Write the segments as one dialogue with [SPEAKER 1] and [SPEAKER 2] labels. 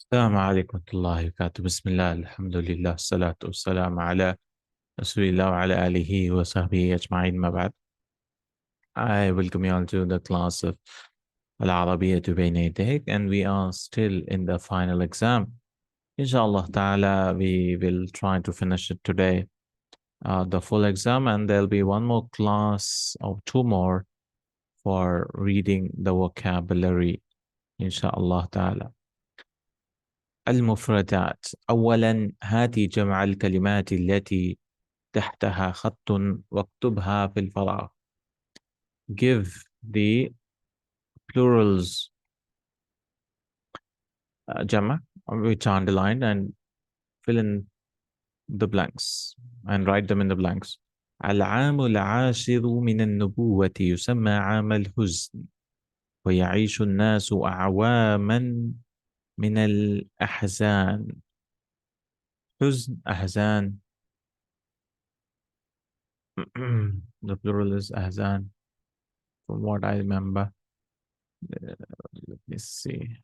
[SPEAKER 1] السلام عليكم ورحمة الله وبركاته. بسم الله، الحمد لله، الصلاة والسلام على رسول الله وعلى آله وصحبه أجمعين. ما بعد. I welcome you all to the class of Al-Arabiyya to Bayna Yadayk, and we are still in the final exam. Inshallah ta'ala, we will try to finish it today, the full exam, and there'll be one more class or two more for reading the vocabulary, inshallah ta'ala. المفردات. أولا، هاتي جمع الكلمات التي تحتها خط واكتبها في الفراغ. Give the plurals جمع which are underlined and fill in the blanks and write them in the blanks. العام العاشر من النبوة يسمى عام الحزن، ويعيش الناس أعواما من الأحزان. حزن، أحزان. The plural is أحزان from what I remember. Let me see.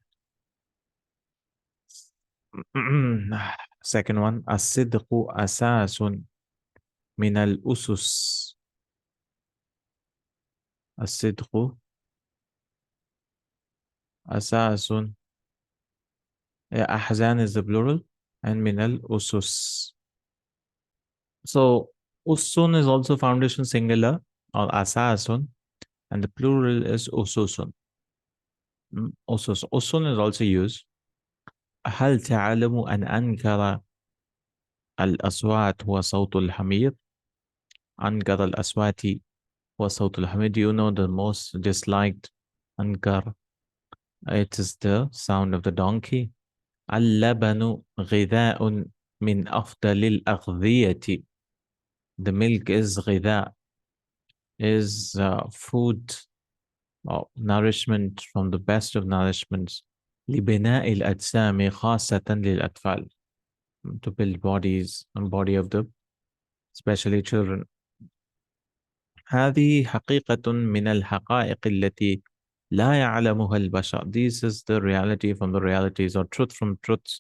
[SPEAKER 1] Second one, الصدق أساس من الأسس. الصدق أساس. أحزان is the plural and من الأسس. So usun is also foundation singular or asasun, and the plural is ususun. Usus. Usun is also used. هل تعلم أن أنكر الأصوات هو صوت الحمير؟ أنكر الأصوات هو صوت الحمير. Do you know the most disliked أنكر? It is the sound of the donkey. اللبن غذاء من أفضل الأغذية. The milk is غذاء, is food or nourishment from the best of nourishments. لبناء الأجسام خاصة للأطفال. To build bodies and body of the especially children. هذه حقيقة من الحقائق التي لا يعلمها البشر. This is the reality from the realities or truth from truths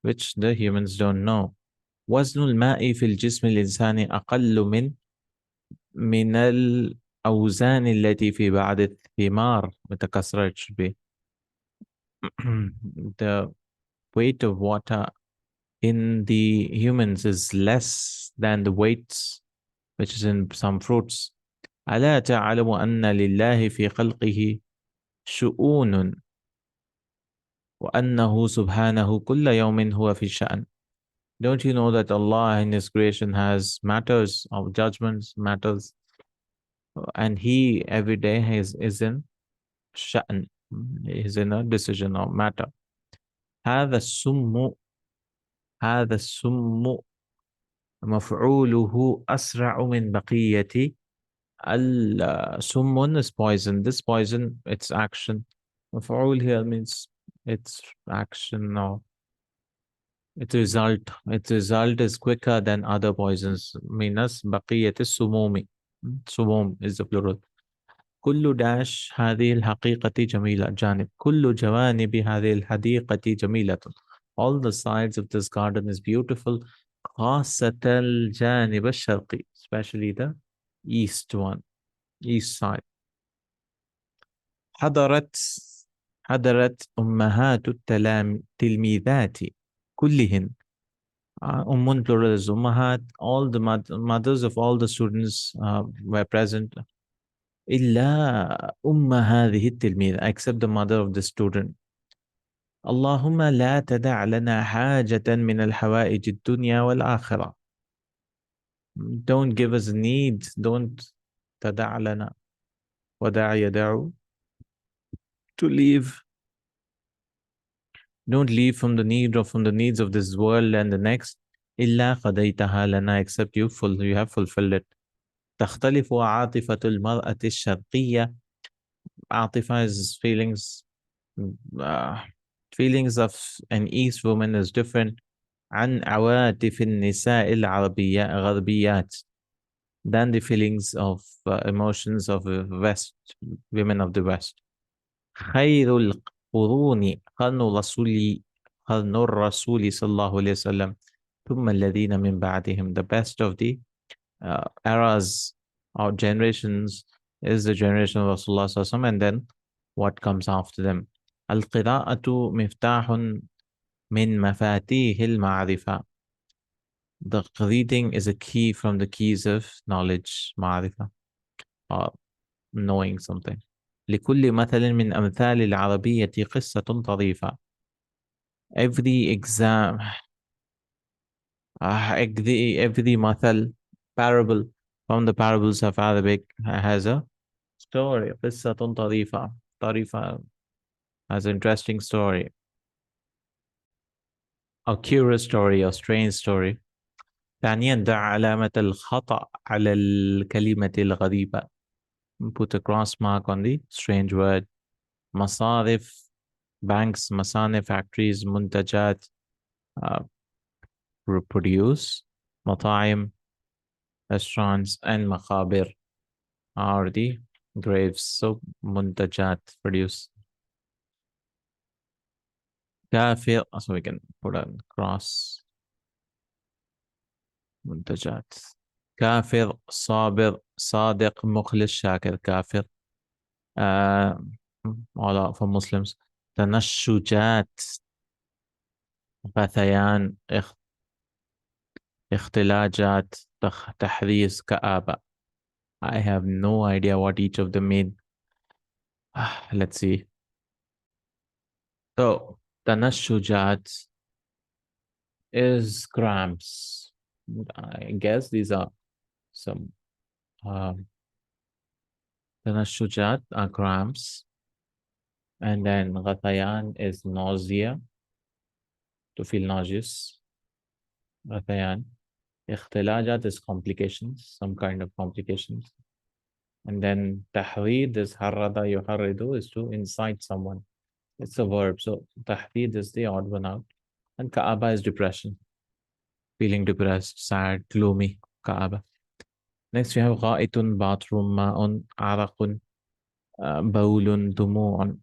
[SPEAKER 1] which the humans don't know. وزن الماء في الجسم الإنساني أقل من الأوزان التي في بعض الثمار. متكسرة it should be. The weight of water in the humans is less than the weights which is in some fruits. ألا تعلم أن لله في خلقه شؤون وأنه سبحانه كل يوم هو في شأن. Don't you know that Allah in His creation has matters of judgments, matters, and He every day is in sha'n, is in a decision or matter. هذا السم مفعوله أسرع من بقية. السم is poison. This poison, its action. مفعول here means its action or its result. Its result is quicker than other poisons. Minus بقية السموم. سموم is the plural. كل داش هذه الحقيقة جميلة. جانب. كل جوانب هذه الحديقة جميلة. All the sides of this garden is beautiful. خاصة الجانب الشرقي, especially the east one, east side. حضرت أمهات التلميذات كلهن. plural is أمهات. All the mothers of all the students were present. إلا هذه التلميذ, except the mother of the student. اللهم لا تدع لنا حاجة من الحوائج الدنيا والآخرة. Don't give us need. Don't تدع لنا. ودع يدع. To leave. Don't leave from the need or from the needs of this world and the next. إلا قضيتها لنا, except you have fulfilled it. تختلف عاطفة المرأة الشرقية. عاطفة is feelings. Feelings of an East woman is different عن عواطف النساء العربية غربيات than the feelings of emotions of West, women of the West. خير القرون قرن رسول قرن الرسول صلى الله عليه وسلم ثم الذين من بعدهم. The best of the eras or generations is the generation of Rasulullah sallallahu alaihi wasallam, and then what comes after them. القراءة مفتاح من مفاتيح المعرفة. The reading is a key from the keys of knowledge, معرفة, or knowing something. لكل مثل من أمثال العربية قصة طريفة. Every exam, every مثل, parable from the parables of Arabic has a story. قصة طريفة. طريفة has an interesting story. A curious story, a strange story. ثانيا دع علامة الخطأ على الكلمة الغريبة. Put a cross mark on the strange word. مصارف, banks, مصانع, factories, منتجات, uh, produce. مطاعم, restaurants, and مقابر are the graves. So منتجات, produce. كافر, so we can put a cross. منتجات. كافر, صابر, صادق, مخلص, شاكر. كافر. Uh, all for Muslims. تنشجات, غثيان, اختلاجات, تحريص, كآبة. I have no idea what each of them mean. Let's see. So, تنشجات is cramps. I guess these are some تنشجات are cramps. And then غثيان is nausea, to feel nauseous. غثيان. اختلاجات is complications, some kind of complications. And then tahrid is harrada yuharridu, is to incite someone. It's a verb. So tahrid is the odd one out. And ka'aba is depression. Feeling depressed, sad, gloomy. Ka'aba. Next we have غائط, bathroom, ma'un, araqun, bawlun, dumu'un.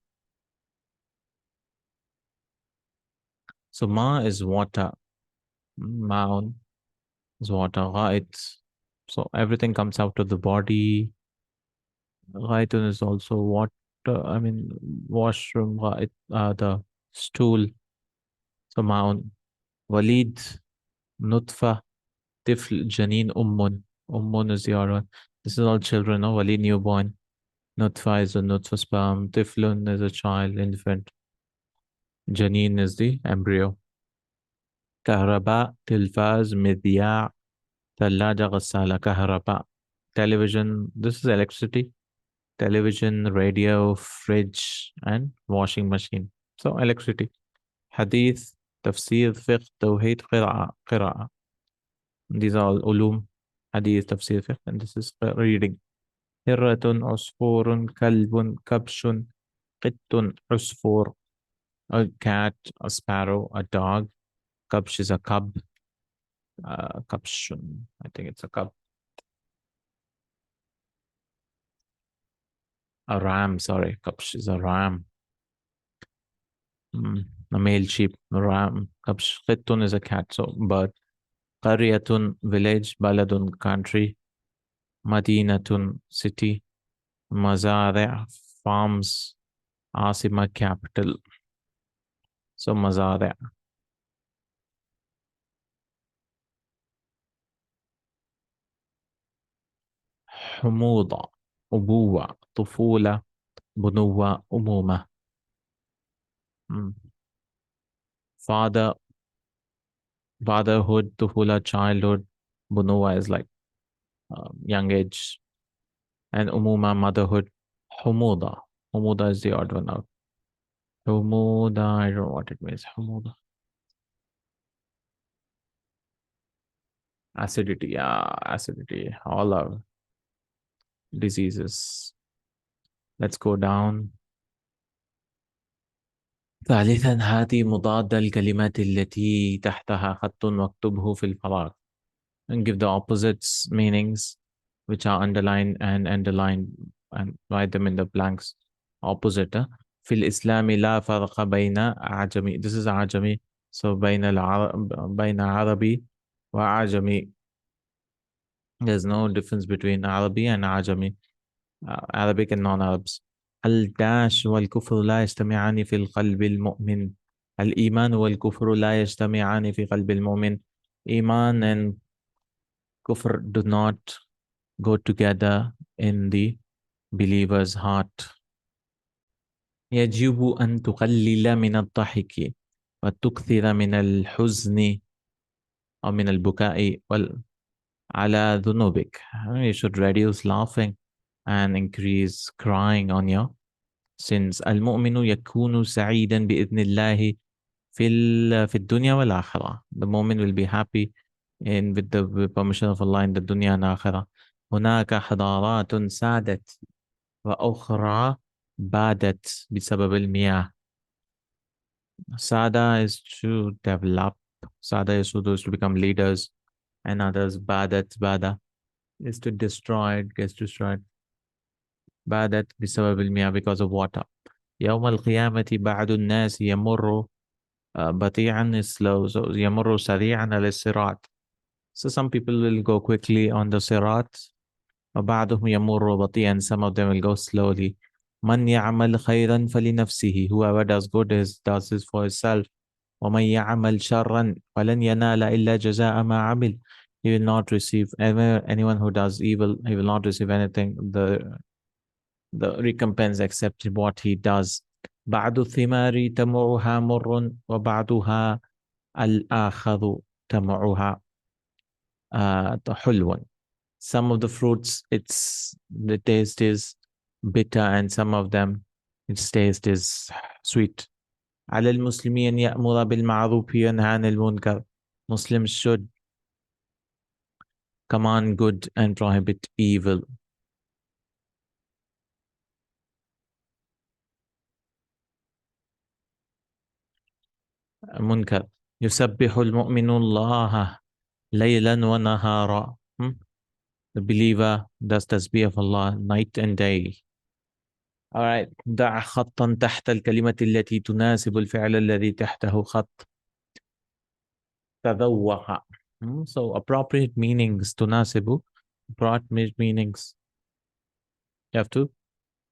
[SPEAKER 1] So ma is water. Ma'un is water. غائط. So everything comes out of the body. Ghaitun is also water. I mean, washroom. The stool. So ma'un. Walid, nutfa, tifl, janeen, ummun. Ummun is the other one. This is all children. No? Walid, newborn. Nutfa is a nutfa sperm. Tiflun is a child, infant. Janeen is the embryo. Kahraba, tilfaz, midya, thallaja, ghassala. Kahraba. Television. This is electricity. Television, radio, fridge, and washing machine. So electricity. Hadith, tafsir, fiqh, tawheed, qira'a. These are all ulum. Hadith, tafsir, fiqh, and this is reading. Hirratun, usfurun, kalbun, kabshun, qittun, usfur. A cat, a sparrow, a dog. Kabsh is a cub. Kabshun, I think it's a cub. A ram, sorry. Kabsh is a ram. A male sheep, ram. Kabsh. Qittun is a cat, so bird. Qaryatun, village. Baladun, country. Madinatun, city. Mazari', farms. Asima, capital. So Mazari'. حموضة, أبوة, طفولة, بنوة, أمومة. Father, fatherhood, طفولة, childhood. Bunuwa is like young age. And Umuma, motherhood. Humuda. Humuda is the odd one out. Humuda, I don't know what it means. Humuda. Acidity, yeah, acidity. All our diseases. Let's go down. ثالثا هذه مضاد الكلمات التي تحتها خط واكتبه في الفراغ. And give the opposites meanings which are underlined and underlined and write them in the blanks. Opposite. في الإسلام لا فرق بين أعجمي. This is أعجمي. So بين عربي وعجمي. There's no difference between Arabi and Ajami, Arabic and non-Arabs. الداش والكفر لا يجتمعان في القلب المؤمن. الإيمان والكفر لا يجتمعان في قلب المؤمن. Iman and kufr do not go together in the believer's heart. يجب أن تقلل من الضحك وتكثر من الحزن أو من البكاء على ذنوبك. You should reduce laughing and increase crying on your sins. المؤمن يكون سعيدا بإذن الله في الدنيا والآخرة. The moment will be happy in with the permission of Allah in the dunya and akhirah. هناك حضارات سادت وأخرى بادت بسبب المياه. Sada is to develop. Sada is to those to become leaders, and others bada is to destroy. It gets destroyed. Badat بسبب المياه, because of water. يوم القيامة بعد الناس يمر بطيئا is slow, so يمر سريعا على الصراط. So some people will go quickly on the sirat. وبعضهم يمر بطيئا, some of them will go slowly. من يعمل خيرا فلنفسه. Whoever does good does this for himself. ومن يعمل شرا فلن ينال إلا جزاء ما عمل. He will not receive, anyone who does evil, he will not receive anything, the recompense except what he does. بعض الثمار تمعها مر وبعضها الآخر تمعها حلو. Some of the fruits, the taste is bitter, and some of them, its taste is sweet. على المسلمين يأمر بالمعروف وينهى عن المنكر. Muslims should command good and prohibit evil. منكر. يسبح المؤمن الله ليلا ونهارا. The believer does tasbih of Allah night and day. All right. ضع خطا تحت الكلمة التي تناسب الفعل الذي تحته خط. تذوق. So appropriate meanings تناسب. Appropriate meanings. You have to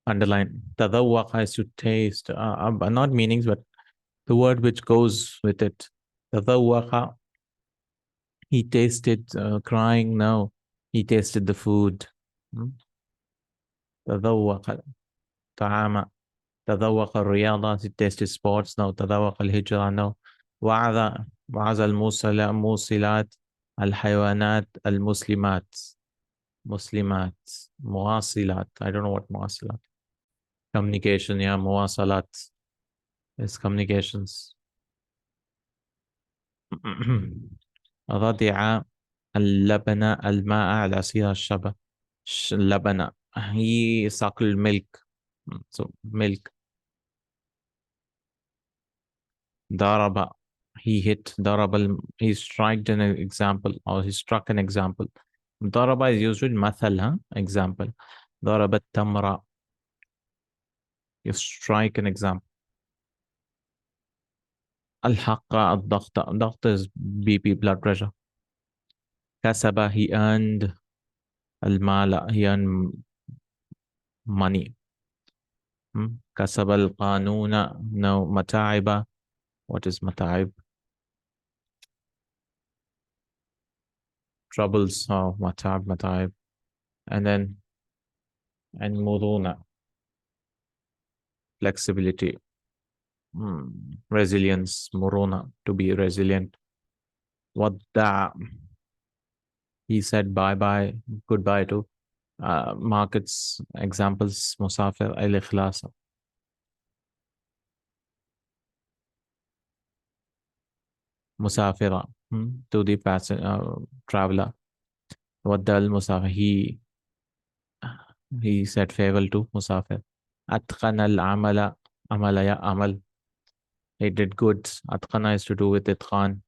[SPEAKER 1] underline. تذوق is to taste. Not meanings, but the word which goes with it. تذوق. He tasted crying. No, he tasted the food. تذوق طعام. تذوق الرياضة. He tasted sports. No. تذوق الهجرة. No. وعظ الموصلات الحيوانات المسلمات. مسلمات. مواصلات. I don't know what مواصلات. Communication. Yeah, مواصلات is communications. رضع اللبن الماء على سير الشبه. اللبن. He suckled milk. So milk. ضرب. He hit. he struck an example, or he struck an example. ضرب is used with مثل, example. ضرب التمر. You strike an example. الحق الضغط. الضغط is BP, blood pressure. كسب, he earned. المال, he earned money. كسب القانون. No. متاعب. What is متاعب? Troubles. Oh, متاعب. And then, and مرونة. Flexibility. Resilience. مرونة, to be resilient. ودع. He said bye-bye, goodbye to. Markets. Examples. مسافر. الإخلاص. مسافرة. To the traveler. ودع المسافر. He said farewell to مسافر. أتقن العمل. عمل يا عمل. He did good. أتقن is to do with إتقان.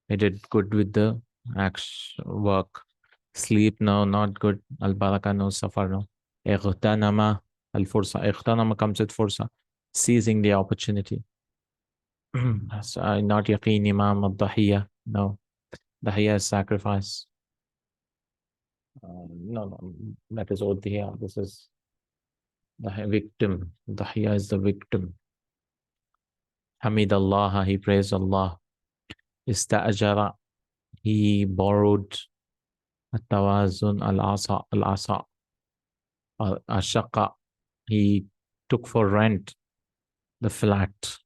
[SPEAKER 1] He did good with the work. Sleep. No, not good. البركة. No. سفر. No. اغتنم الفرصة. اغتنم comes with فرصة. Seizing the opportunity. Not yaqeen imam al-dahiya. No, dahiya is sacrifice. No, no, that is udhiya. This is the victim. Dahiya is the victim. Hamid Allah, he praised Allah. Ista'ajara, he borrowed. At-tawazun al-asa. Ashaqa, he took for rent the flat.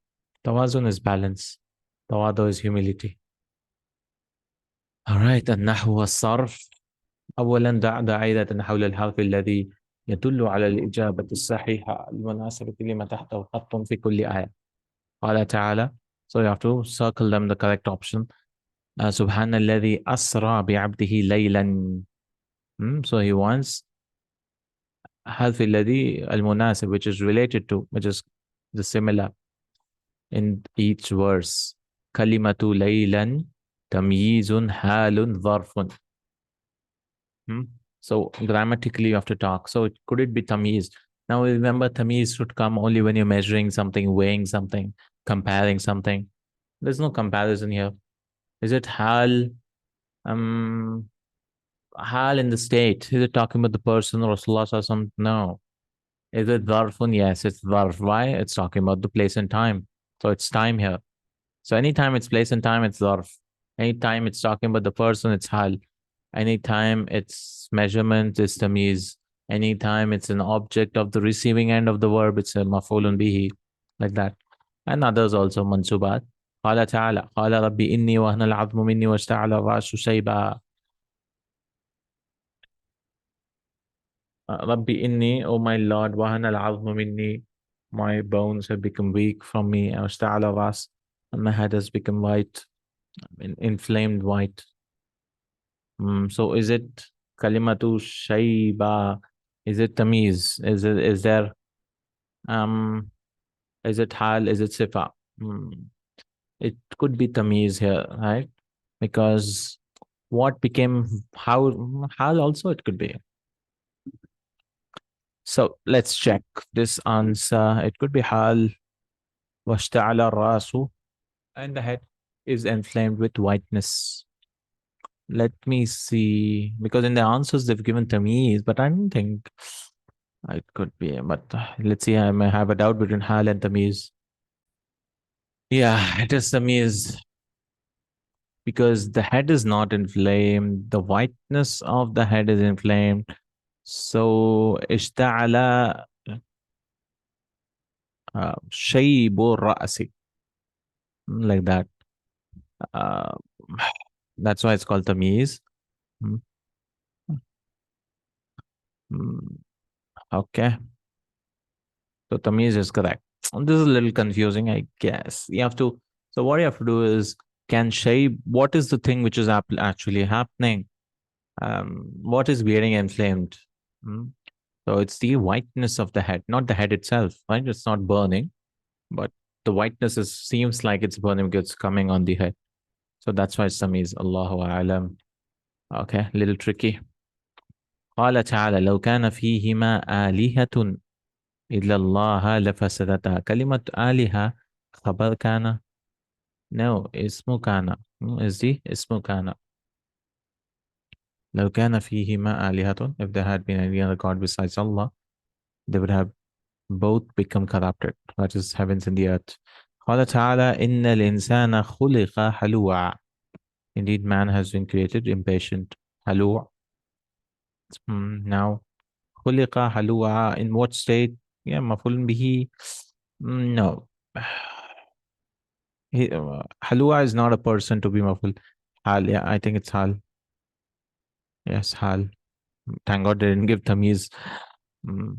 [SPEAKER 1] Tawazun is balance. Tawadu is humility. All right, النحو والصرف. أولا دع عيدة حول الحرف الذي يدل على الإجابة الصحيحة المناسبة لما تحته خط في كل آية. قال تعالى. So you have to circle them the correct option. سبحان الذي أسرى بعبده ليلا. So he wants حرف الذي المناسب, which is related to, which is the similar in each verse. كلمة ليلا تمييز حال ظرف. So grammatically you have to talk. So could it be tamiz? Now remember, tamiz should come only when you're measuring something, weighing something, comparing something. There's no comparison here. Is it hal? Hal in the state. Is it talking about the person or Rasulullah or something? No. Is it dharfun? Yes, it's dharf. Why? It's talking about the place and time. So it's time here. So anytime it's place and time, it's dharf. Anytime it's talking about the person, it's hal. Anytime it's measurement, it's tamiz. Anytime it's an object of the receiving end of the verb, it's a maf'ulun bihi, like that. And others also mansubat. قال تعالى قال ربي إني وهن العظم مني واشتعل الرأس شيبا. Rabbi inni, oh my Lord, wahana al-azmu minni, my bones have become weak from me, washta'ala ras, and my head has become white, inflamed white. So is it kalimatu shayba? Is it tamiz? Is there um is it hal? Is it sifa? It could be tamiz here, right? Because what became how hal also it could be. So let's check this answer. It could be hal washta'ala rasu, and the head is inflamed with whiteness. Let me see, because in the answers they've given tamiz, but I don't think it could be. But let's see, I may have a doubt between hal and tamiz. Yeah, it is tamiz because the head is not inflamed. The whiteness of the head is inflamed. So ishta'ala shaybu ra'si, like that. Uh, that's why it's called tamiz. Mm, mm, Okay. So tamiz is correct. This is a little confusing, I guess. You have to. So what you have to do is, can shape. What is the thing which is actually happening? What is getting inflamed? Hmm? So it's the whiteness of the head, not the head itself, right? It's not burning, but the whiteness seems like it's burning because it's coming on the head. So that's why it's tamiz. Allahu alam. Okay, little tricky. قال تعالى لو كان فيهما آلهة إلا الله لفسدتا. كلمة آلهة خبر كان. No, اسم كان. Is the اسم كان. لو كان فيهما آلهة, if there had been any other god besides Allah, they would have both become corrupted. That is heavens and the earth. قال تعالى إن الإنسان خلق هلوعا. Indeed, man has been created impatient. هلوع. Now, خلق هلوعا, in what state? Yeah, مفعول به. No. Halua is not a person to be maful. Hal, yeah, I think it's Hal. Yes, Hal. Thank God they didn't give Tamiz. Mm,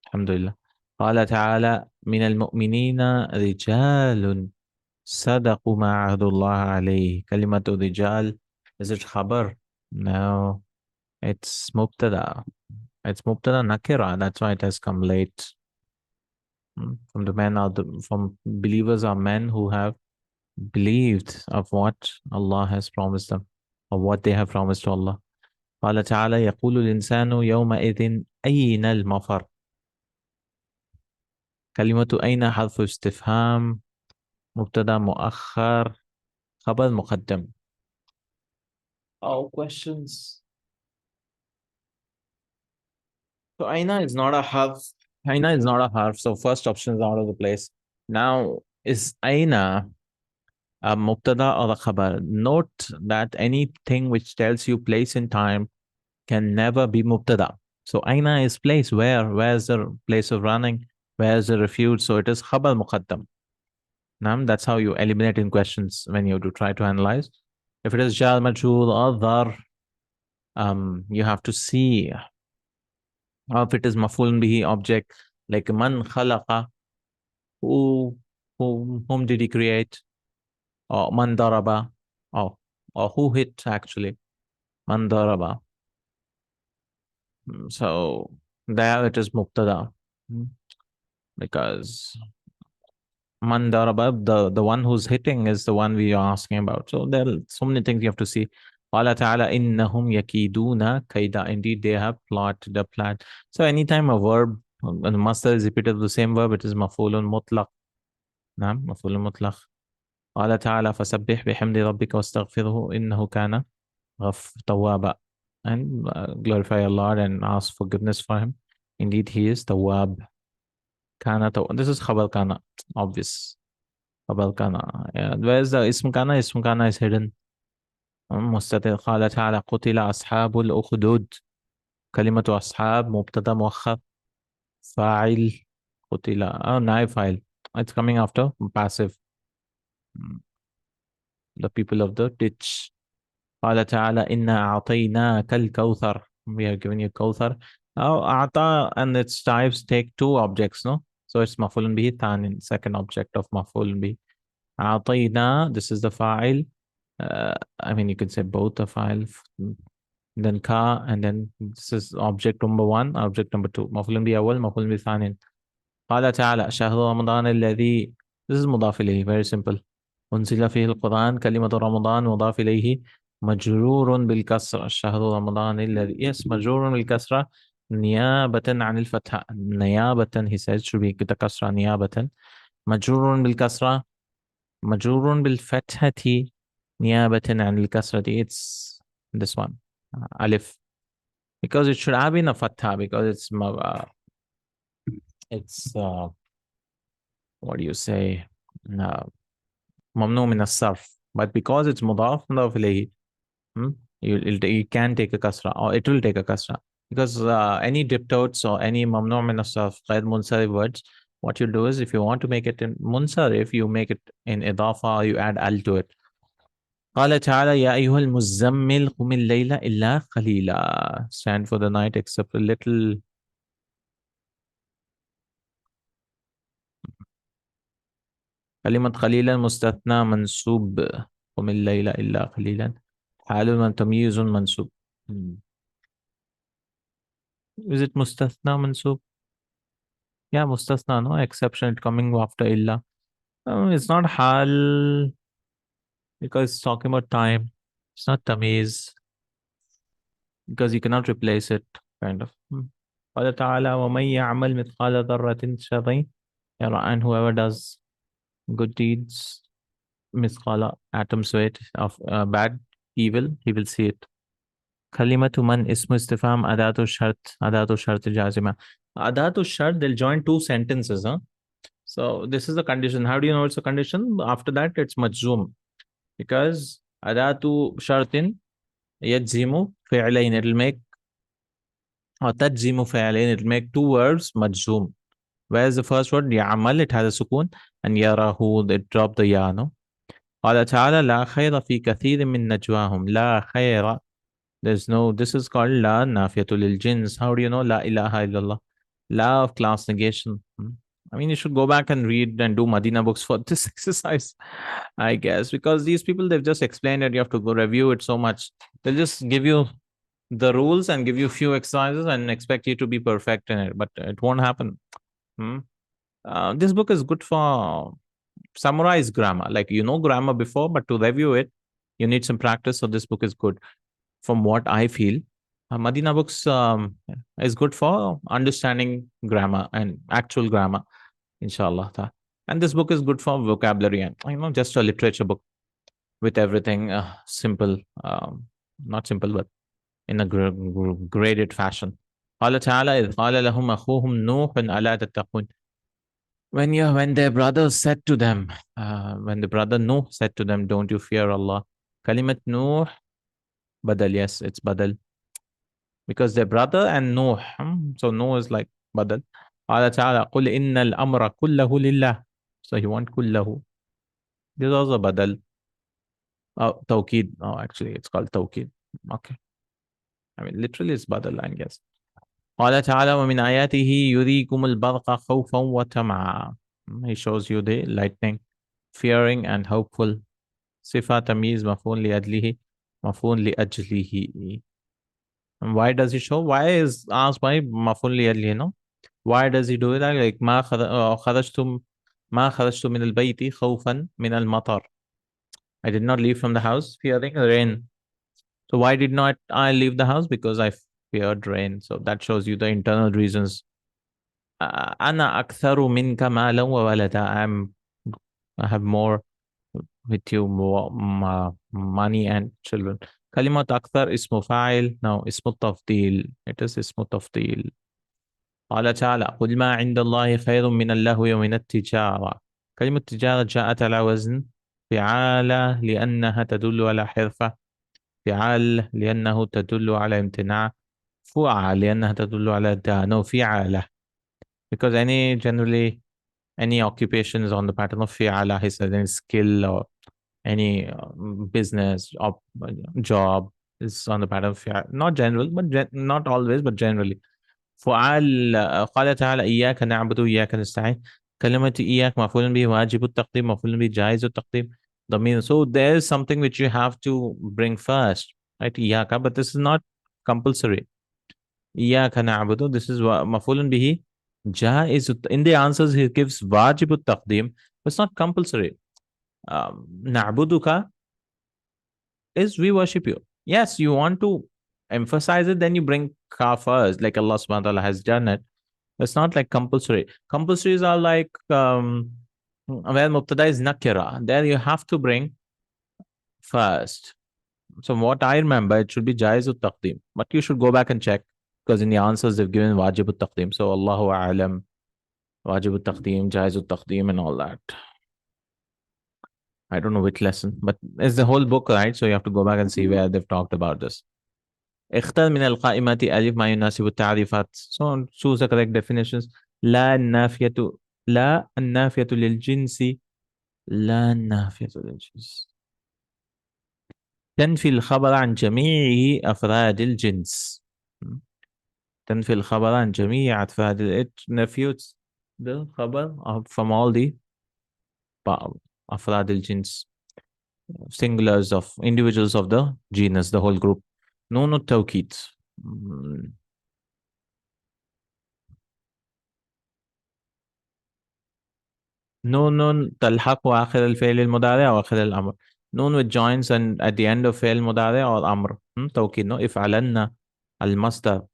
[SPEAKER 1] Alhamdulillah. قال تعالى من المؤمنين رجال صدقوا ما عهد الله عليه. كلمة رجال, is it خبر? No, it's مبتدا. It's مبتدا nakira. That's why it has come late. From the men are from believers are men who have believed of what Allah has promised them, or what they have promised to Allah. قال تعالى يقول الإنسان يومئذ أين المفر. كلمة أين حرف استفهام. مبتدا مؤخر خبر مقدم. Oh, questions. So Aina is not a harf. Aina is not a harf. So first option is out of the place. Now is Aina a mubtada or a khabar? Note that anything which tells you place in time can never be mubtada. So Aina is place. Where? Where's the place of running? Where's the refuge? So it is khabar muqaddam. That's how you eliminate in questions when you do try to analyze. If it is jar majhul or dhar, you have to see. Or if it is maf'ul bihi object, like man khalaqa, who, whom did he create? Or man daraba, or, or who hit actually? Man daraba. So there it is mubtada. Mm, because man daraba, the one who's hitting is the one we are asking about. So there are so many things you have to see. Allah Ta'ala innahum yakiduna kaida. Indeed, they have plotted the plan. So anytime a verb and the master is repeated with the same verb, it is maf'ulun mutlaq. نعم مفعول مطلق. قال تعالى فسبح بحمد ربك واستغفره إنه كان توابا. And glorify Allah and ask forgiveness for him. Indeed, he is tawab. Kana tawab. This is khabar kana. Obvious. Khabar kana. Yeah. Where's the ism kana? Ism kana is hidden. مستتر. قال تعالى قتل أصحاب الأخدود. كلمة أصحاب مبتدا مؤخر فاعل قتل. Oh, نائب فاعل. It's coming after passive. The people of the ditch. قال تعالى إنا أعطيناك الكوثر. We are giving you Kauthar. Now أعطى and its types take two objects, no? So it's مفعول به ثاني, second object of مفعول به. أعطينا, this is the file. I mean, you can say both the file. Then ka, and then this is object number one, object number two. مفعول به أول, مفعول به ثاني. قال تعالى شهر رمضان الذي. This is مضاف إليه, very simple. أنزل فيه القرآن. كلمة رمضان مضاف إليه مجرور بالكسرة. شهر رمضان الذي. Yes, مجرور بالكسرة نيابة عن الفتحة. نيابة, he says, should be كسرة نيابة. مجرور بالكسرة مجرور بالفتحة نيابة عن الكسرة. It's this one, ألف, because it should have been a fatha, because it's what do you say, ممنوع من الصرف, but because it's مضاف مضاف إليه, you can take a kasra, or it will take a kasra, because any diptotes or any ممنوع من الصرف غير منصرف words, what you do is, if you want to make it in منصرف, you make it in إضافة, or you add al to it. قال تعالى يا أيها المزمل قم الليل إلا قليلا. Stand for the night except a little. كلمة قليلا مستثنى منسوب. قم الليل إلا قليلا حال من تمييز منسوب. Is it مستثنى منسوب? Yeah, مستثنى, no exception, it coming after إلا. It's not حال because it's talking about time. It's not تمييز because you cannot replace it, kind of. قال تعالى ومن يعمل مثقال ذرة شرا يرى. And whoever does good deeds, مثقال atom's weight of bad evil, he will see it. كلمة من اسم استفهام أداة الشرط. أداة الشرط جازمة. أداة الشرط, they'll join two sentences, huh? So this is the condition. How do you know it's a condition? After that, it's majzoom, because أداة شرط يجزم فعلين, it'll make, or تجزم فعلين, it'll make two words majzoom. Whereas the first word يعمل, it has a sukun, and يراه, it drop the ya, no? قال تعالى لا خير في كثير من نجواهم. لا خير, there's no, this is called لا نافية للجنس. How do you know لا إله إلا الله? La of class negation. I mean, you should go back and read and do Madina books for this exercise, I guess, because these people, they've just explained it. You have to go review it so much. They'll just give you the rules and give you a few exercises and expect you to be perfect in it, but it won't happen. This book is good for summarize grammar. Like, you know grammar before, but to review it, you need some practice. So this book is good from what I feel. Madina books is good for understanding grammar and actual grammar, inshallah. And this book is good for vocabulary and just a literature book with everything simple, not simple, but in a graded fashion. قال تعالى إذ قال لهم أخوهم نوح ألا تتقون. When their brother said to them, when the brother Nuh said to them, don't you fear Allah? Kalimat Nuh, badal, yes, it's badal. Because their brother and Nuh, so Nuh is like badal. قال تعالى قل إن الأمر كله لله. So you want كله. This is also badal. Oh, tawkid. Oh, actually, it's called tawkid. Okay. I mean, literally, it's badal, I guess. قال تعالى ومن آياته يريكم البرق خوفا وطمعا. He shows you the lightning, fearing and hopeful. صفة تمييز مفعول لأجله مفعول لأجله. And why does he show? Why is asked by مفعول لأجله, no? Why does he do that? Like خرجتم ما خرجت من البيت خوفا من المطر. I did not leave from the house fearing rain. So why did not I leave the house? Because I feared rain. So that shows you the internal reasons. أنا أكثر منك مالا وولدا. I have more with you, more money and children. كلمة أكثر اسم فاعل. No, اسم التفضيل. It is اسم التفضيل. قال تعالى قل ما عند الله خير من اللهو ومن التجارة. كلمة تجارة جاءت على وزن فعالة لأنها تدل على حرفة. فعال لأنه تدل على امتناع. فعال لأنها تدل على داء. No, فعالة. Because any occupation is on the pattern of fi'ala. He says any skill or any business or job is on the pattern of fi'ala. Not general, but not always, but generally. فعال قال تعالى إياك نعبد وإياك نستعين. كلمة إياك مفعول به واجب التقديم مفعول به جائز التقديم ضمير. So there is something which you have to bring first, right? إياك, but this is not compulsory. إياك نعبد, this is مفعول به جائز. In the answers he gives واجب التقديم, but it's not compulsory. نعبدك is we worship you. Yes, you want to emphasize it, then you bring ka first, like Allah subhanahu wa ta'ala has done it. It's not like compulsory. Compulsories are like where mubtada is nakira. There you have to bring first. So what I remember, it should be jaiz taqdeem. But you should go back and check because in the answers they've given wajib taqdeem. So Allahu a'lam, wajib taqdeem, jaiz taqdeem, and all that. I don't know which lesson, but it's the whole book, right? So you have to go back and see where they've talked about this. اختر من القائمة ألف ما يناسب التعريفات. So choose the correct definitions. لا النافية لا النافية للجنس لا النافية للجنس تنفي الخبر عن جميع أفراد الجنس. تنفي الخبر عن جميع أفراد it refutes the خبر from all the أفراد الجنس, singulars of individuals of the genus, the whole group. نون التوكيد. نون تلحق آخر الفعل المضارع أو آخر الأمر. نون which joins and at the end of فعل مضارع أو أمر. توكيد. No, افعلن المصدر.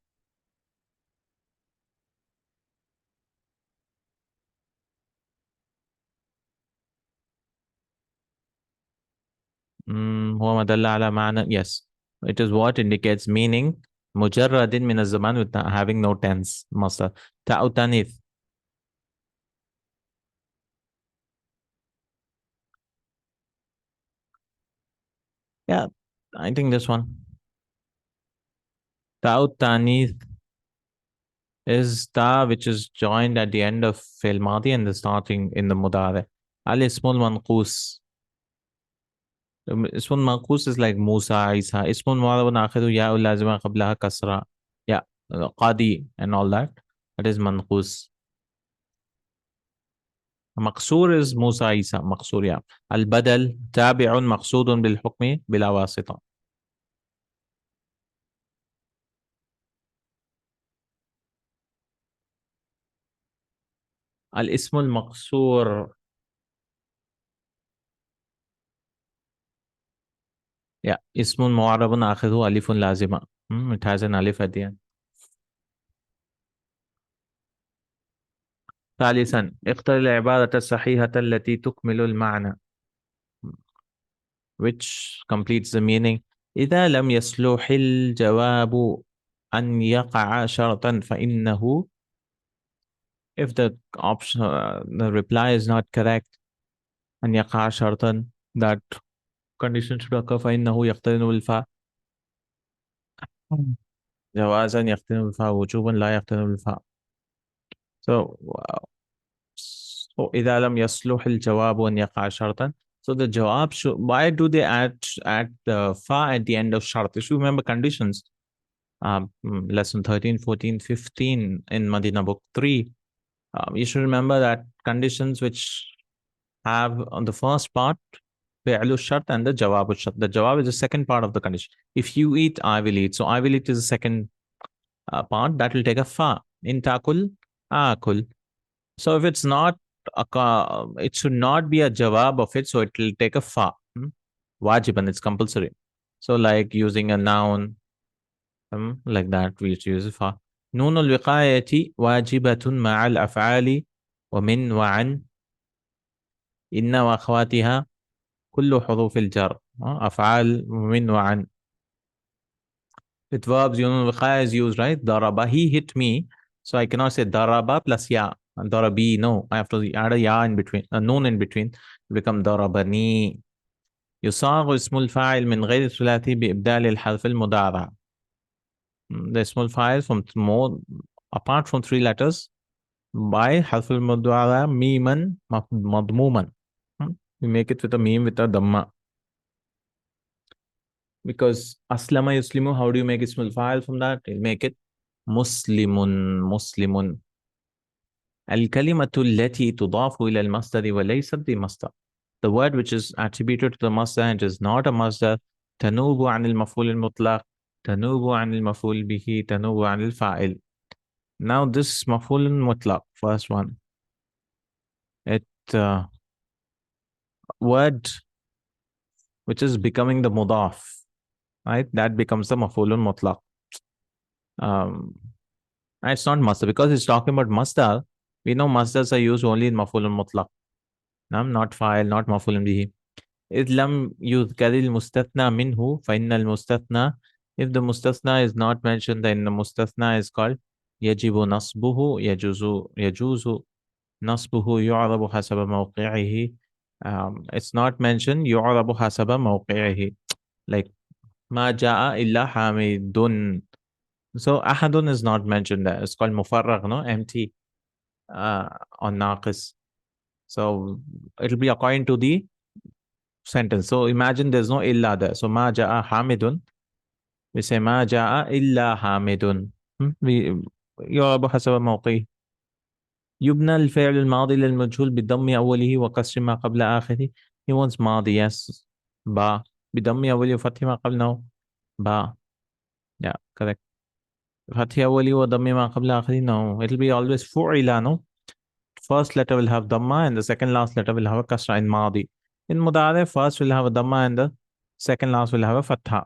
[SPEAKER 1] هو ما دل على معنى. Yes, it is what indicates meaning مجرد من الزمان with having no tense. مصدر. تاء تانيث. Yeah, I think this one. تاء التانيث is ta which is joined at the end of fi'l madi and the starting in the mudare. Al ismul manqus. اسم منقوص is like موسى عيسى. اسم معرب آخره ياء لازمة قبلها كسرة. Yeah, قاضي and all that. That is منقوص. مقصور is موسى عيسى. مقصور, yeah. البدل تابع مقصود بالحكم بلا واسطة. الاسم المقصور. Yeah, اسم معرب آخره ألف لازمة. It has an alif at the end. ثالثا اختر العبارة الصحيحة التي تكمل المعنى which completes the meaning. إذا لم يصلح الجواب أن يقع شرطا فإنه if the option the reply is not correct أن يقع شرطا that condition should occur فإنه يقترن بالفاء جوازا يقترن بالفاء وجوبا لا يقترن بالفاء. So so إذا لم يصلح الجواب أن يقع شرطا. So the jawab should, why do they add the fa at the end of shart? If you remember conditions, lesson 13, 14, 15 in Madina book 3, you should remember that conditions which have on the first part fi'lu shart and the jawab shart. The jawab is the second part of the condition. If you eat, I will eat. So I will eat is the second part that will take a fa. In takul, akul. So if it's not it should not be a jawab of it, so it will take a fa. Wajiban, it's compulsory. So like using a noun, like that, we use fa. نون الوقاية واجبة مع الأفعال ومن وعن إن وأخواتها كل حروف الجر. أفعال من وعن. With verbs, نون الوقاية is used, right? ضرب, he hit me. So I cannot say ضرب plus ya. ضربي, no. I have to add a ya in between, a noon in between. Become ضربني. يصاغ اسم الفاعل من غير الثلاثي بإبدال الحرف المضارع. The small file from more apart from three letters by حرف المضارع ميما مضموما. We make it with a meme with a dhamma. Because aslama yuslimu, how do you make it small file from that? You make it muslimun, muslimun. الكلمة التي تضاف إلى المصدر وليست بمصدر. The word which is attributed to the masdar and is not a masdar. تنوب عن المفعول المطلق. تنوب عن المفعول به. تنوب عن الفاعل. Now this مفعول مطلق, first one. It word which is becoming the mudaf, right? That becomes the مفعول مطلق. It's not masdar because it's talking about masdar. We know masdars are used only in مفعول مطلق. Not fa'il, not مفعول به. إذ لم يذكر المستثنى منه فإن المستثنى, if the مستثنى is not mentioned, then the مستثنى is called يجب نصبه. يجوز نصبه. يعرب حسب موقعه. It's not mentioned يعرب حسب موقعه. Like ما جاء إلا حامد. So أحد is not mentioned there. It's called مفرغ, no? Empty or ناقص. So it'll be according to the sentence. So imagine there's no illa there. So ma ja'a hamidun. We say ma ja'a illa hamidun. We يعرب حسب موقعه. يبنى الفعل الماضي للمجهول بضم أوله وكسر ما قبل آخره. He wants ماضي, yes. با بضم أوله وفتح ما قبله. با. Yeah, correct. فتح أوله وضم ما قبل آخره. No, it'll be always فعل, no? First letter will have dhamma and the second last letter will have a kasra in Madi. In Mudare, first will have a dhamma and the second last will have a fatha.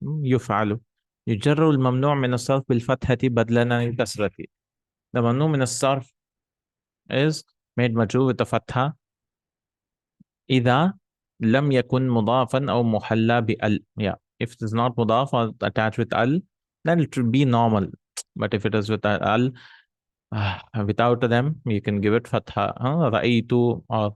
[SPEAKER 1] يفعل. يجر الممنوع من الصرف بالفتحة بدلا عن الكسرة. The mamnu min as-sarf is made majrur with the fatha إذا لم يكن مضافا أو محلى بأل. Yeah, if it is not mudaf or attached with al, then it will be normal. But if it is with al, without them, you can give it fatha. Ra'aytu or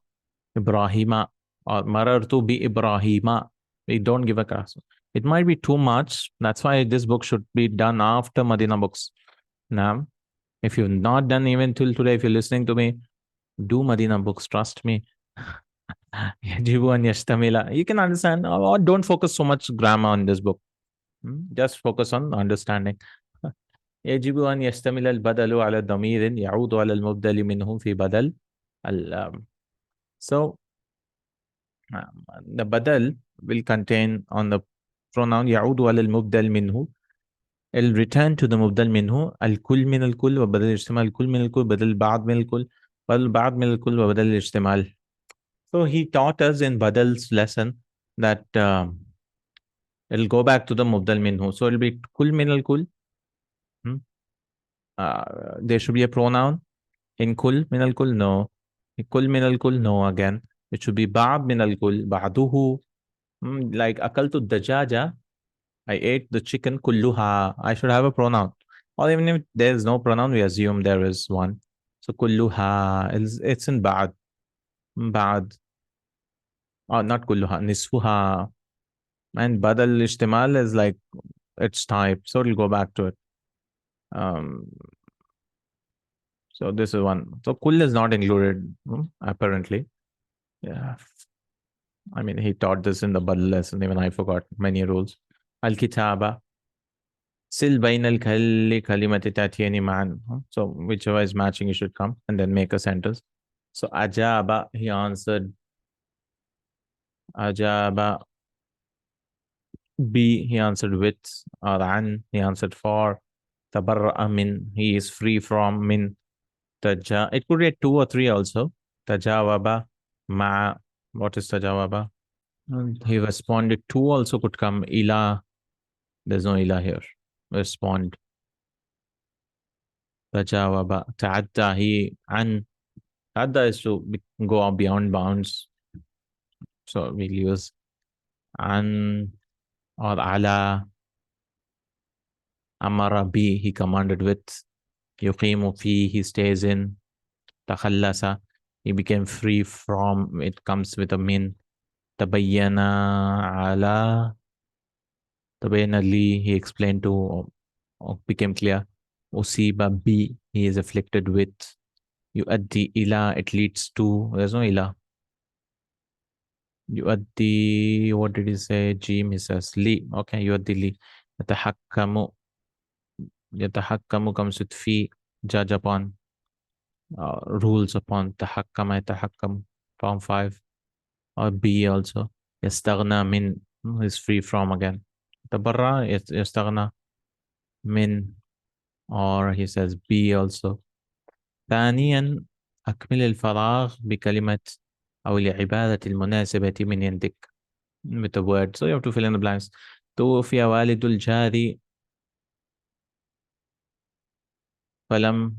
[SPEAKER 1] Ibrahima or marartu bi Ibrahima. We don't give a class. It might be too much. That's why this book should be done after Madina books. Now, if you've not done even till today, if you're listening to me, do Madina books. Trust me. يجب أن يشتمل. You can understand, or don't focus so much grammar on this book. Just focus on understanding. يجب أن يشتمل البدل على ضمير يعود على المبدل منه في بدل. So the badal will contain on the pronoun يعود على المبدل منه. It'll return to the مبدل منه. الكل من الكل وبدل الاجتمال. الكل من الكل بدل بعض من الكل. بدل بعض من الكل وبدل الاجتمال. So he taught us in Badal's lesson that it'll go back to the مبدل منه. So it'll be كل من الكل. There should be a pronoun In kul min al kul, no. In kul min al kul, no again. It should be ba'd min al kul, ba'duhu. Like akaltu dajaja, I ate the chicken kulluha. I should have a pronoun. Or even if there is no pronoun, we assume there is one. So kulluha, it's in ba'd. Ba'd. Not kulluha, nisfuha. And badal ishtimal is like its type. So it'll go back to it. Um, so this is one. So kull is not included, apparently. Yeah. I mean, he taught this in the badal lesson. Even I forgot many rules. Al kitaba. Sil bainal khalli kalimati tatiyani man. So whichever is matching, you should come and then make a sentence. So ajaba, he answered. Ajaba. B, he answered with. Or an, he answered for. Tabarra'a min, he is free from. Min. It could be a two or three also. Tajawaba. Ma. What is tajawaba? And he responded. Two also could come. Ila. There's no ila here. Respond. Tajawaba. Ta'adda. He. An. Ta'adda is to go beyond bounds. So we'll use an or ala. Amara bi, he commanded with. Yuqimu fi, he stays in. Takhallasa, he became free from. It comes with a min. Tabayyana ala. Tabayyana li, he explained to, or became clear. Usiba bi, he is afflicted with. Yuaddi ila, it leads to. There's no ila. Yuaddi, what did he say? Jim, he says li. Okay, yuaddi li. Yatahakkamu. Yatahakkamu comes with fi. Judge upon. Rules upon. Tahakkama, tahakkam. Form 5. Or B also. Yastaghna min, is free from again. Tabarra, yastaghna min. Or he says B also. ثانيا أكمل الفراغ بكلمة أو العبادة المناسبة من يدك, with the word. So you have to fill in the blanks. توفي والد الجار فلم,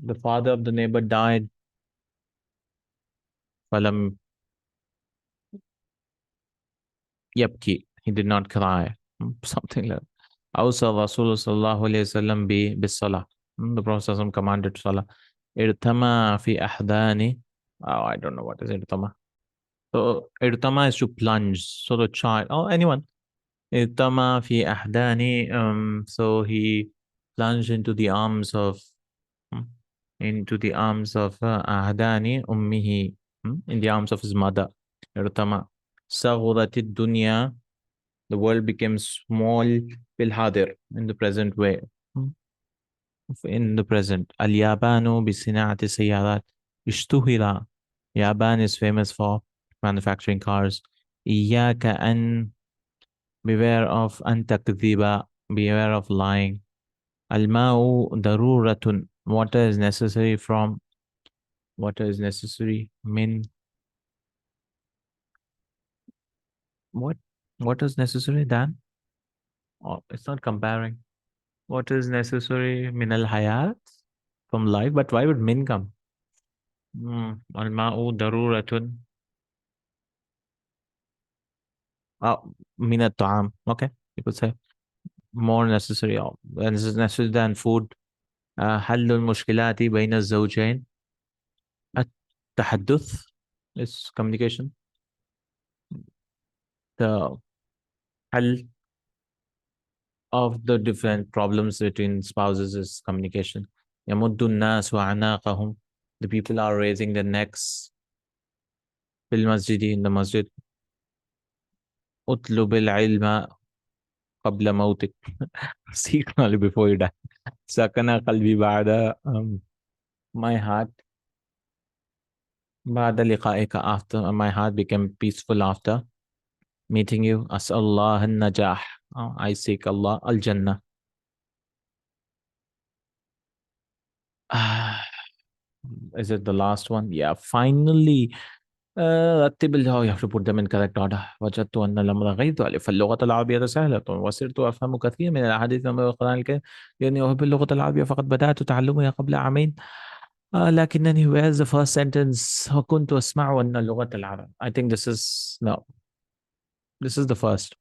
[SPEAKER 1] the father of the neighbor died. فلم يبكي, he did not cry. Something like that. أوصى الرسول صلى الله عليه وسلم بالصلاة. The Prophet commanded Salah. ارتمى في أحضاني. Oh, I don't know what is irtama. So irtama is to plunge. So the child, or anyone. ارتمى في أحضاني. So he plunged into the arms of, أحضاني أمه, in the arms of his mother. ارتمى. صغرت الدنيا. The world became small. بالحاضر, in the present way. In the present. اليابان بصناعة السيارات اشتهر. Yaban is famous for manufacturing cars. إياك أن, beware of. أن تكذب, beware of lying. الماء ضرورة, water is necessary from. Water is necessary min. What? What is necessary then? Oh, it's not comparing. What is necessary min al hayat, from life, but why would min come? الماء ضرورة. Min at-ta'am. Okay, you could say more necessary, and this is necessary than food. حل المشكلات بين الزوجين. التحدث is communication. The حل of the different problems between spouses is communication. يمد الناس أعناقهم. The people are raising their necks. في المسجد, in the masjid. اطلب العلم قبل موتك. Seek knowledge before you die. سكن قلبي بعد, my heart, بعد لقائك, after my heart became peaceful after meeting you. أسأل الله النجاح. I seek Allah al-Jannah. Is it the last one? Yeah, finally رتب you have to put them in correct order. وجدت أن الأمر غير ذلك فاللغة العربية سهلة وصرت أفهم كثير من الأحاديث من القرآن الكريم لأني أحب اللغة العربية فقد بدأت تعلمها قبل عامين. لكنني where's the first sentence وكنت أسمع أن اللغة العربية. I think this is no, this is the first.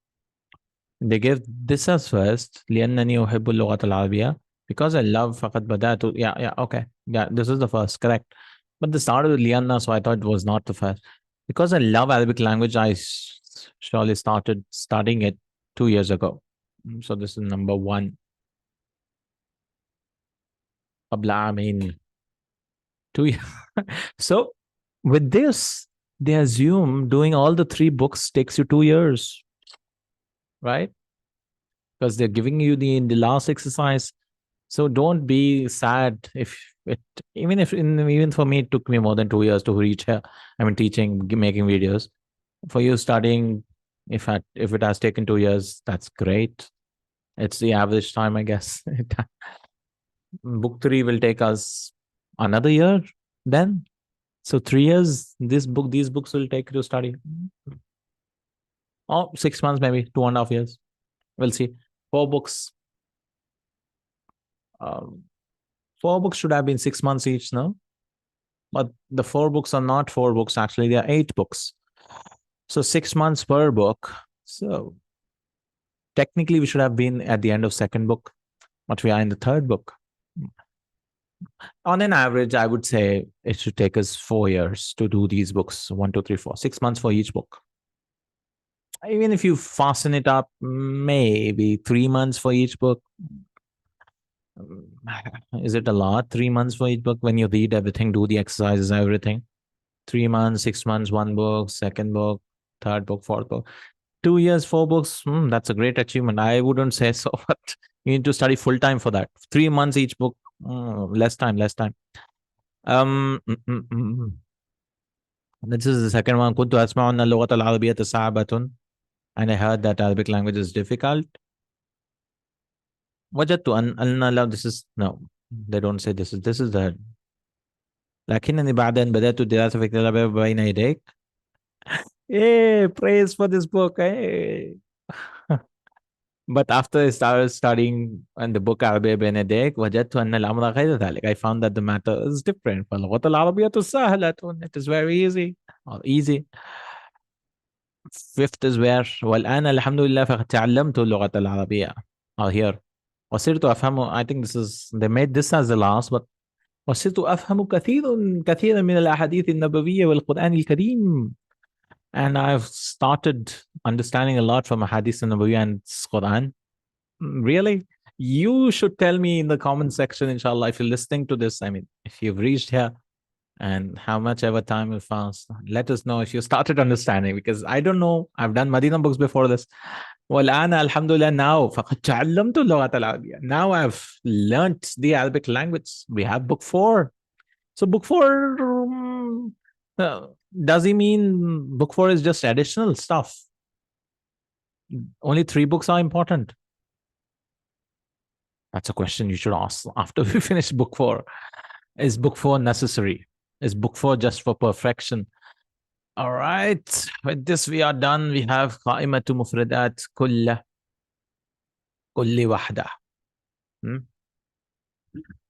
[SPEAKER 1] They give this as first لأنني أحب اللغة العربية because I love فقد بدأت. Yeah, okay, yeah, this is the first, correct. But they started with Lianna, so I thought it was not the first. Because I love Arabic language, I surely started studying it 2 years ago. So this is number one. قبل عامين. 2 years. So with this, they assume doing all the three books takes you 2 years, right? Because they're giving you the last exercise. So don't be sad if it even for me it took me more than 2 years to reach here. I mean teaching, making videos. For you studying, if it has taken 2 years, that's great. It's the average time, I guess. Book three will take us another year then. So 3 years, these books will take to study. Or 6 months, maybe 2.5 years. We'll see. Four books. Um, four books should have been 6 months each, no? But the four books are not four books, actually, they are 8 books. So 6 months per book. So technically we should have been at the end of second book, but we are in the third book. On an average, I would say it should take us 4 years to do these books. 1, 2, 3, 4. 6 months for each book. Even if you fasten it up, maybe 3 months for each book. Is it a lot? 3 months for each book when you read everything, do the exercises, everything. 3 months, 6 months, one book, second book, third book, fourth book. 2 years, four books. That's a great achievement. I wouldn't say so, but you need to study full time for that. 3 months each book. Less time, less time. This is the second one. كنت أسمع أن اللغة العربية صعبة. And I heard that Arabic language is difficult. وجدت أن this is no. They don't say this is the. لكنني بعد أن بدأت الدراسة في كتاب بين يديك. Hey, praise for this book. Hey. But after I started studying in the book Arabiyya Bayna وجدت أن الأمر غير ذلك. I found that the matter is different. فاللغة العربية سهلة. It is very easy. Or easy. Fifth is where والآن الحمد لله فقد تعلمت اللغة العربية. Here. وصرت أفهم. I think this is they made this as the last, but وصرت أفهم كثيرا من الأحاديث النبوية والقرآن الكريم. And I've started understanding a lot from Hadith and Nabawi and Quran. Really? You should tell me in the comment section, inshallah, if you're listening to this. I mean, if you've reached here and how much ever time you found, let us know if you started understanding, because I don't know. I've done Madina books before this. والآن الحمد لله now فقد تعلمت اللغة العربية. Now I've learnt the Arabic language. We have book 4. So book 4, does he mean book 4 is just additional stuff? Only 3 books are important. That's a question you should ask after we finish book 4. Is book 4 necessary? Is book 4 just for perfection? All right. With this, we are done. We have قائمة مفردات كل واحدة.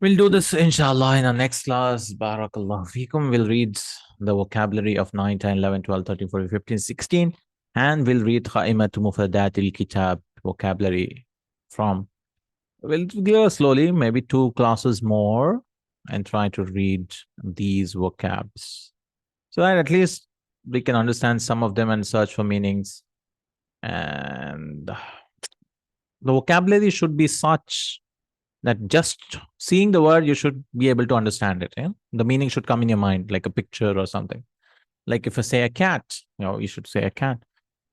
[SPEAKER 1] We'll do this, inshallah, in our next class. Barakallahu feekum. We'll read the vocabulary of 9, 10, 11, 12, 13, 14, 15, 16. And we'll read قائمة مفردات الكتاب vocabulary from. We'll go slowly, maybe 2 classes more, and try to read these vocabs, so that at least we can understand some of them and search for meanings. And the vocabulary should be such that just seeing the word, you should be able to understand it. The meaning should come in your mind, like a picture or something. Like if I say a cat, you should say a cat.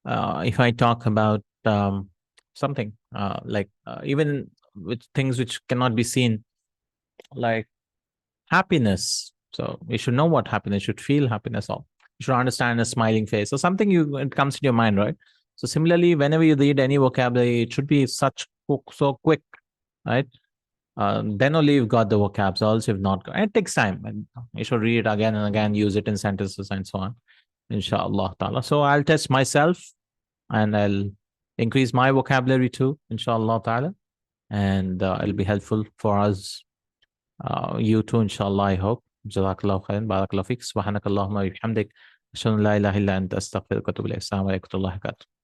[SPEAKER 1] If I talk about something even with things which cannot be seen, like happiness. So you should know what happiness, you should feel happiness, or you should understand a smiling face or something. It comes to your mind, right? So similarly, whenever you read any vocabulary, it should be so quick, right? Then only you've got the vocabs. Also, you've not got, it takes time, and you should read it again and again, use it in sentences and so on. inshallah ta'ala. So I'll test myself and I'll increase my vocabulary too, inshallah ta'ala. And it'll be helpful for us, you too, inshallah, I hope. Jazakallahu Khair, Barakallahu Fik, Subhanakallahumma wa bihamdik. Ashhadu an la ilaha illa anta astaghfiruka wa atubu ilayk. Assalamu alaikum wa rahmatullahi wa barakatuh.